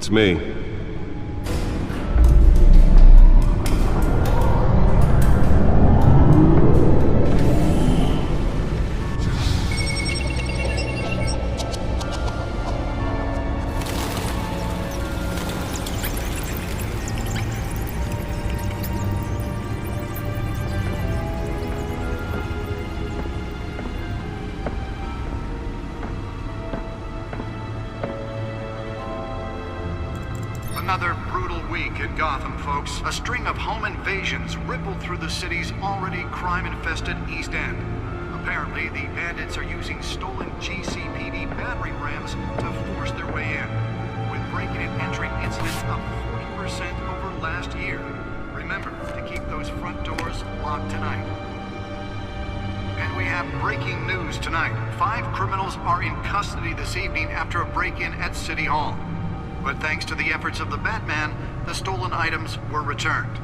It's me. Another brutal week in Gotham, folks. A string of home invasions rippled through the city's already crime-infested East End. Apparently, the bandits are using stolen GCPD battering rams to force their way in, with breaking and entering incidents up 40% over last year. Remember to keep those front doors locked tonight. And we have breaking news tonight. 5 criminals are in custody this evening after a break-in at City Hall. But thanks to the efforts of the Batman, the stolen items were returned.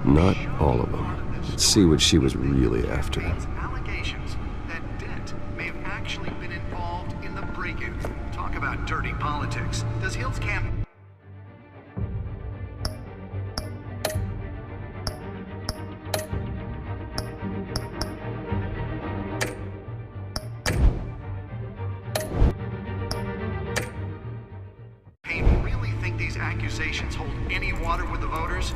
Not all of them. Let's see what she was really after. Allegations that Dent may have actually been involved in the break-in. Talk about dirty politics. Does Hill's camp... accusations hold any water with the voters?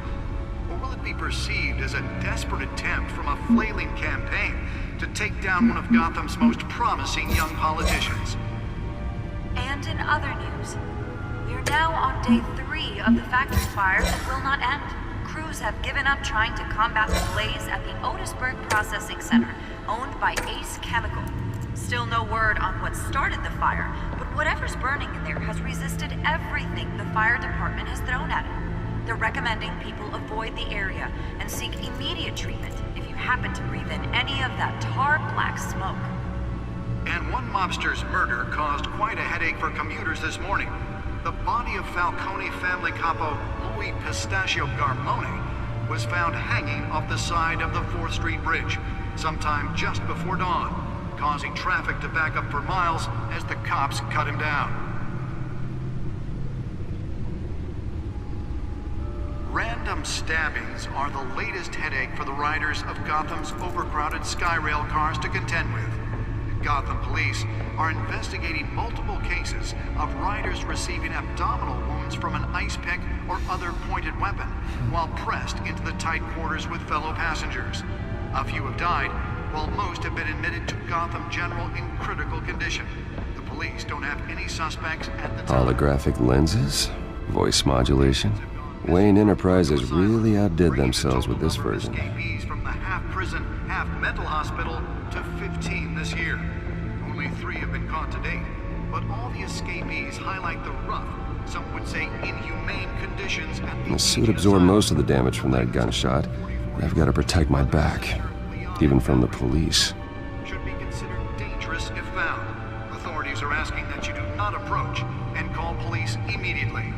Or will it be perceived as a desperate attempt from a flailing campaign to take down one of Gotham's most promising young politicians? And in other news, we are now on day 3 of the factory fire that will not end. Crews have given up trying to combat the blaze at the Otisburg Processing Center, owned by Ace Chemical. Still no word on what started the fire, but whatever's burning in there has resisted everything the fire department has thrown at it. They're recommending people avoid the area and seek immediate treatment if you happen to breathe in any of that tar black smoke. And one mobster's murder caused quite a headache for commuters this morning. The body of Falcone family capo Louis Pistachio Garmone was found hanging off the side of the 4th Street Bridge sometime just before dawn, causing traffic to back up for miles as the cops cut him down. Random stabbings are the latest headache for the riders of Gotham's overcrowded Skyrail cars to contend with. Gotham police are investigating multiple cases of riders receiving abdominal wounds from an ice pick or other pointed weapon while pressed into the tight quarters with fellow passengers. A few have died, while most have been admitted to Gotham General in critical condition. The police don't have any suspects at the time. Holographic lenses? Voice modulation? Wayne Enterprises really outdid themselves with this version. Escapees from the half-prison, half-mental hospital to 15 this year. Only 3 have been caught to date, but all the escapees highlight the rough, some would say inhumane conditions at the... The suit absorbed most of the damage from that gunshot. I've got to protect my back. Even from the police. Should be considered dangerous if found. Authorities are asking that you do not approach and call police immediately.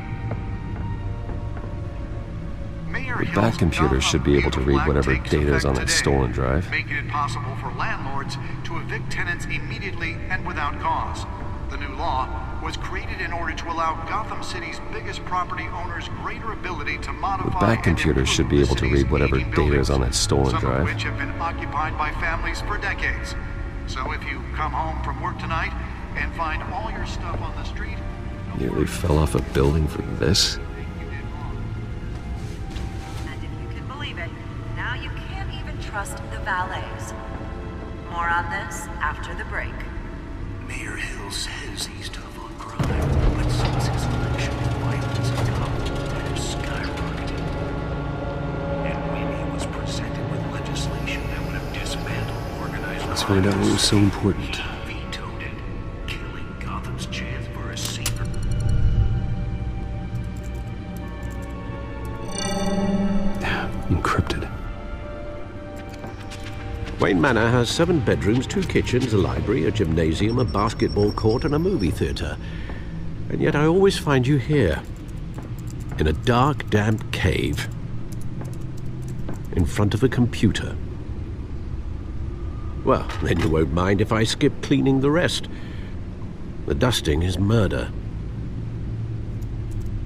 The back computer should be able to read whatever data is on that stolen drive. Making it possible for landlords to evict tenants immediately and without cause. The new law was created in order to allow Gotham City's biggest property owners greater ability to modify. The back computer should be able to read whatever data is on that stolen drive. Some of which have been occupied by families for decades. So if you come home from work tonight and find all your stuff on the street... Nearly fell off a building for this? And if you can believe it, now you can't even trust the valets. More on this after the break. Mayor Hill says he's tough on crime, but since his election, violence in Gotham has skyrocketed. And when he was presented with legislation that would have dismantled organized crime... Let's find out what was so important. He vetoed it, killing Gotham's chance for a safer... Encrypted. Wayne Manor has 7 bedrooms, 2 kitchens, a library, a gymnasium, a basketball court, and a movie theater. And yet I always find you here, in a dark, damp cave, in front of a computer. Well, then you won't mind if I skip cleaning the rest. The dusting is murder.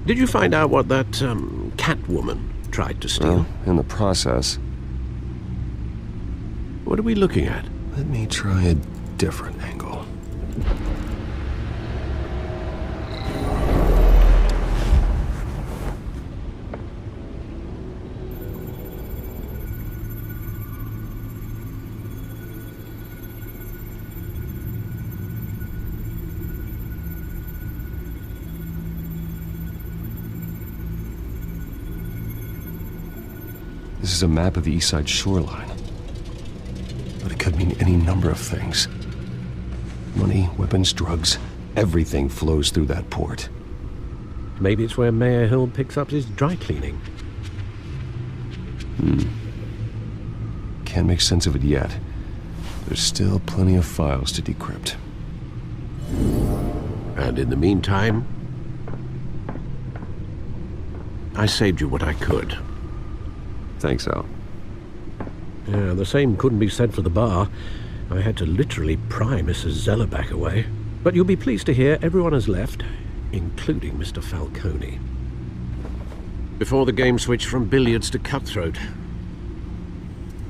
Did you find out what that, Catwoman tried to steal? Well, in the process. What are we looking at? Let me try a different angle. This is a map of the East Side shoreline. But it could mean any number of things. Money, weapons, drugs, everything flows through that port. Maybe it's where Mayor Hill picks up his dry cleaning. Can't make sense of it yet. There's still plenty of files to decrypt. And in the meantime, I saved you what I could. Thanks, Al. Yeah, the same couldn't be said for the bar. I had to literally pry Mrs. Zeller back away. But you'll be pleased to hear everyone has left, including Mr. Falcone. Before the game switched from billiards to cutthroat.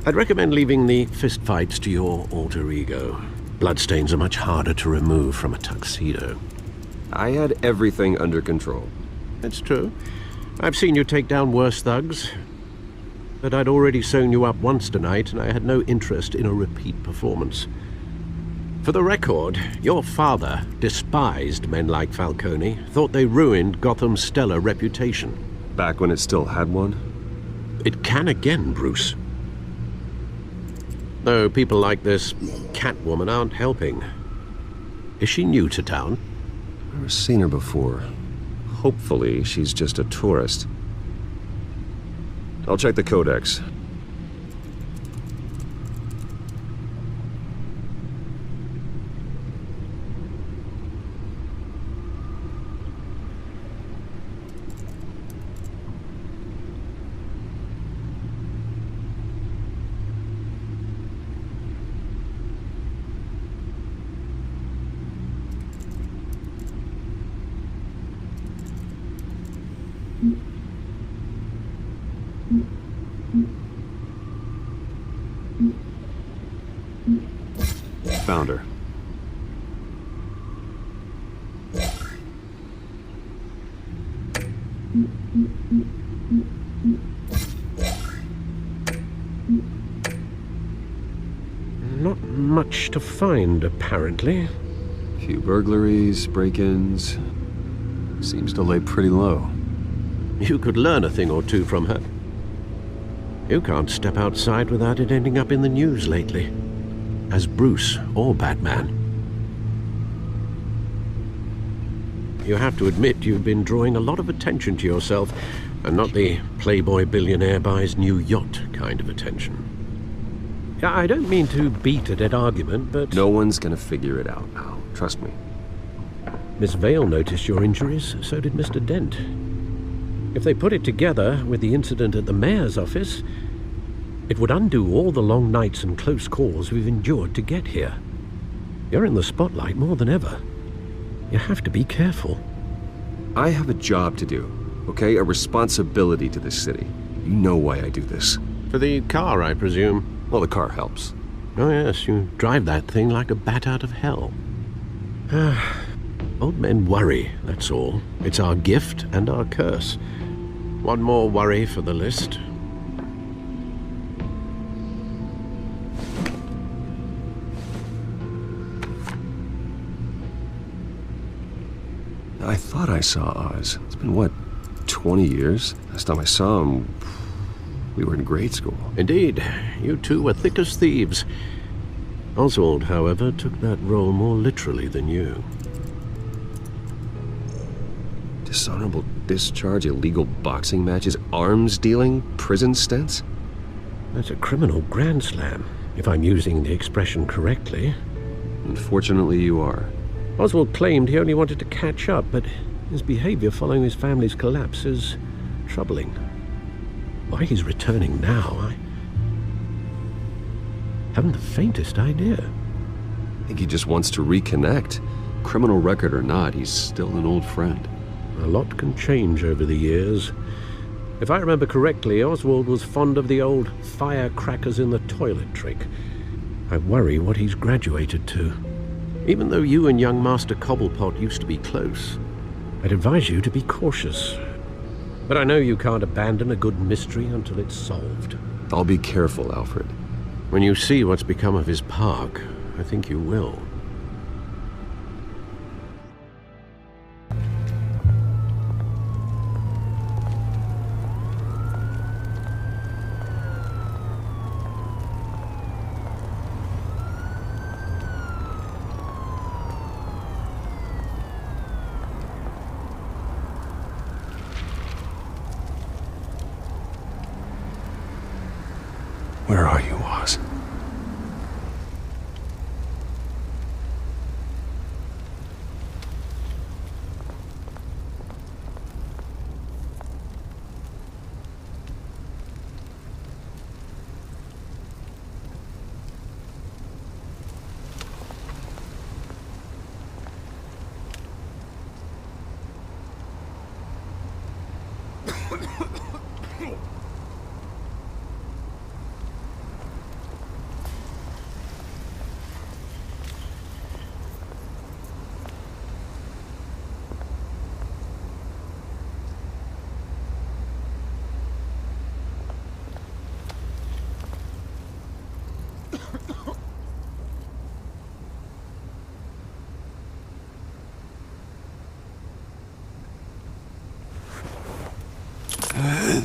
I'd recommend leaving the fistfights to your alter ego. Bloodstains are much harder to remove from a tuxedo. I had everything under control. That's true. I've seen you take down worse thugs. But I'd already sewn you up once tonight, and I had no interest in a repeat performance. For the record, your father despised men like Falcone, thought they ruined Gotham's stellar reputation. Back when it still had one? It can again, Bruce. Though people like this Catwoman aren't helping. Is she new to town? Never seen her before. Hopefully, she's just a tourist. I'll check the codex. Found her. Not much to find, apparently. Few burglaries, break-ins. Seems to lay pretty low. You could learn a thing or two from her. You can't step outside without it ending up in the news lately. As Bruce or Batman. You have to admit you've been drawing a lot of attention to yourself, and not the playboy billionaire buys new yacht kind of attention. I don't mean to beat a dead argument, but... No one's gonna figure it out, Al. Trust me. Miss Vale noticed your injuries, so did Mr. Dent. If they put it together with the incident at the mayor's office, it would undo all the long nights and close calls we've endured to get here. You're in the spotlight more than ever. You have to be careful. I have a job to do, okay? A responsibility to this city. You know why I do this. For the car, I presume. Well, the car helps. Oh yes, you drive that thing like a bat out of hell. Old men worry, that's all. It's our gift and our curse. One more worry for the list. I thought I saw Oz. It's been, what, 20 years? Last time I saw him, we were in grade school. Indeed, you two were thick as thieves. Oswald, however, took that role more literally than you. Dishonorable discharge, illegal boxing matches, arms dealing, prison stints? That's a criminal grand slam, if I'm using the expression correctly. Unfortunately, you are. Oswald claimed he only wanted to catch up, but his behavior following his family's collapse is troubling. Why he's returning now, I haven't the faintest idea. I think he just wants to reconnect. Criminal record or not, he's still an old friend. A lot can change over the years. If I remember correctly, Oswald was fond of the old firecrackers in the toilet trick. I worry what he's graduated to. Even though you and young Master Cobblepot used to be close, I'd advise you to be cautious. But I know you can't abandon a good mystery until it's solved. I'll be careful, Alfred. When you see what's become of his park, I think you will. Where are you, Oz?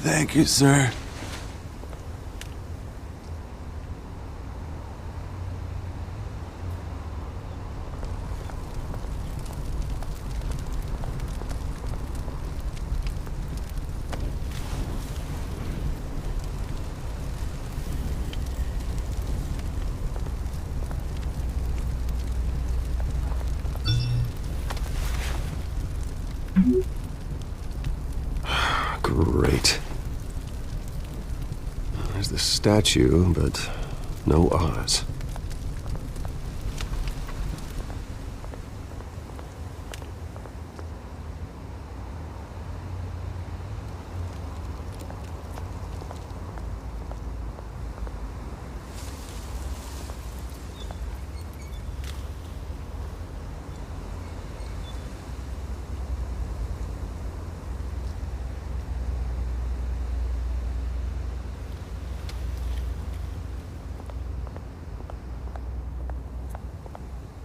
Thank you, sir. Great. There's the statue, but no Oz.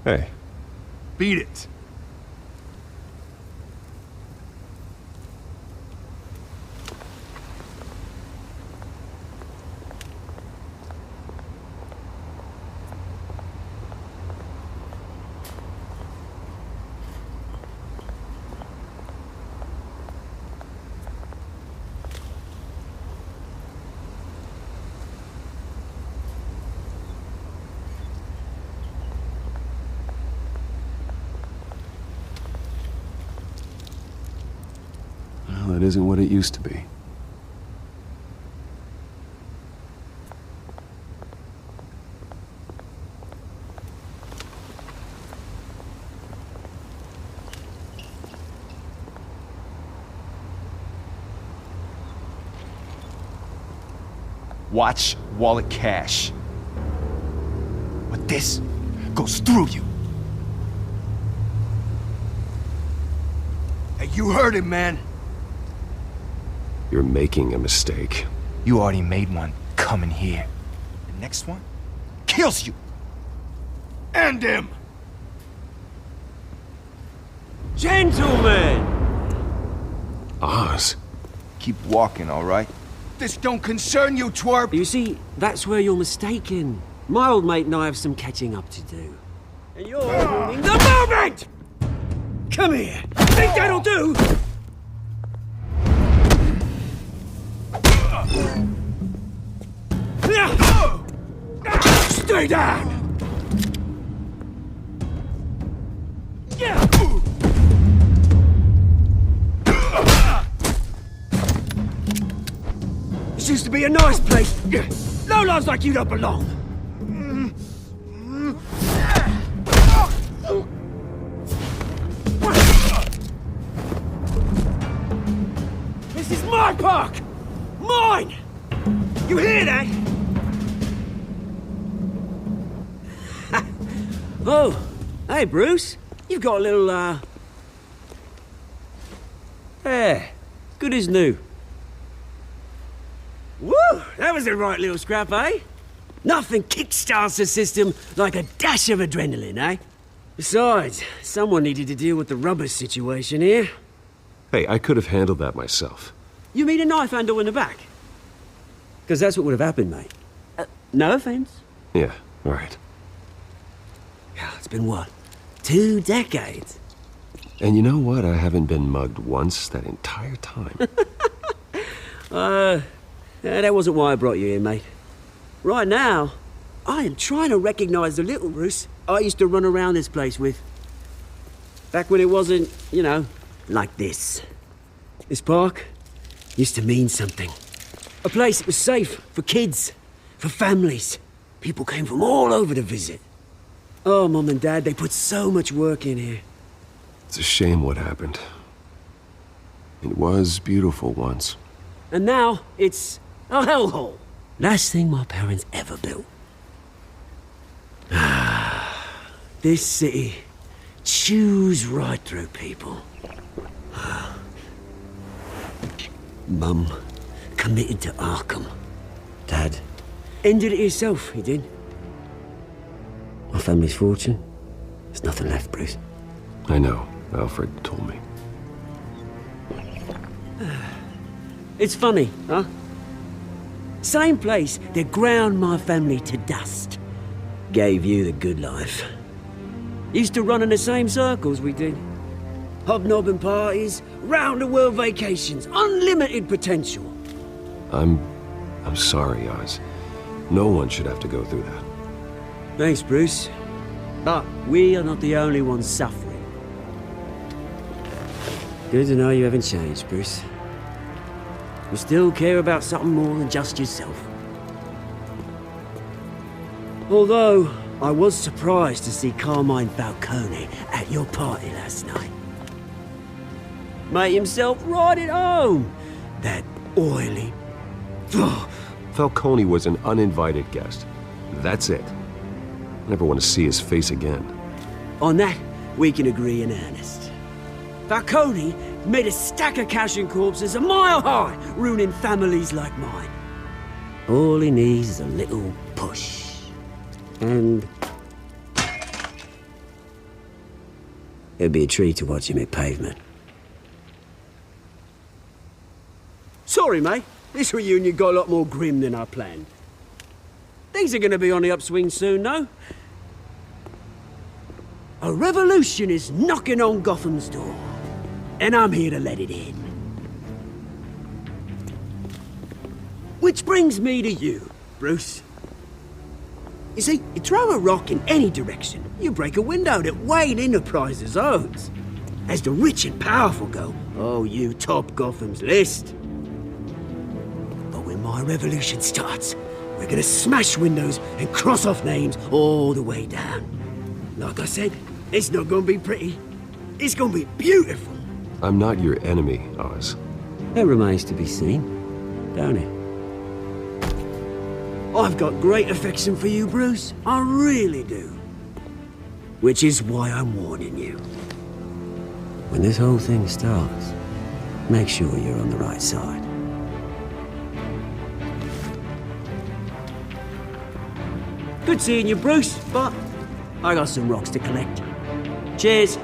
Hey. Beat it. Well, that isn't what it used to be. Watch wallet cash. But this goes through you. Hey, you heard him, man. You're making a mistake. You already made one coming here. The next one kills you. And him. Gentlemen! Oz? Keep walking, all right? This don't concern you, twerp. You see, that's where you're mistaken. My old mate and I have some catching up to do. And you're ruining the moment! Come here! Think that'll do? Stay down! This used to be a nice place. Lowlifes like you don't belong. park! Mine! You hear that? Oh, hey, Bruce. You've got a little, There. Good as new. Woo! That was a right little scrap, eh? Nothing kickstarts the system like a dash of adrenaline, eh? Besides, someone needed to deal with the rubber situation here. Hey, I could have handled that myself. You mean a knife handle in the back? Because that's what would have happened, mate. No offense. Yeah, all right. Yeah, it's been what? 2 decades? And you know what? I haven't been mugged once that entire time. That wasn't why I brought you here, mate. Right now, I am trying to recognize the little Bruce I used to run around this place with. Back when it wasn't, you know, like this. This park used to mean something. A place that was safe for kids, for families. People came from all over to visit. Oh, Mum and Dad, they put so much work in here. It's a shame what happened. It was beautiful once. And now, it's a hellhole. Last thing my parents ever built. This city chews right through people. Mum committed to Arkham. Dad ended it himself, he did. My family's fortune, there's nothing left, Bruce. I know. Alfred told me. It's funny, huh? Same place that ground my family to dust. Gave you the good life. Used to run in the same circles we did. Hobnobbing parties, round-the-world vacations, unlimited potential. I'm sorry, Oz. No one should have to go through that. Thanks, Bruce. But we are not the only ones suffering. Good to know you haven't changed, Bruce. You still care about something more than just yourself. Although, I was surprised to see Carmine Falcone at your party last night. Made himself right at home. That oily... Falcone was an uninvited guest. That's it. Never want to see his face again. On that, we can agree in earnest. Falcone made a stack of cash and corpses a mile high, ruining families like mine. All he needs is a little push. And... it'd be a treat to watch him hit pavement. Sorry, mate. This reunion got a lot more grim than I planned. Things are gonna be on the upswing soon, no? A revolution is knocking on Gotham's door. And I'm here to let it in. Which brings me to you, Bruce. You see, you throw a rock in any direction, you break a window that Wayne Enterprises owns. As the rich and powerful go, oh, you top Gotham's list. But when my revolution starts, we're gonna smash windows and cross off names all the way down. Like I said, it's not gonna be pretty. It's gonna be beautiful. I'm not your enemy, Oz. That remains to be seen, don't it? I've got great affection for you, Bruce. I really do. Which is why I'm warning you. When this whole thing starts, make sure you're on the right side. Good seeing you, Bruce, but I got some rocks to collect. Cheers.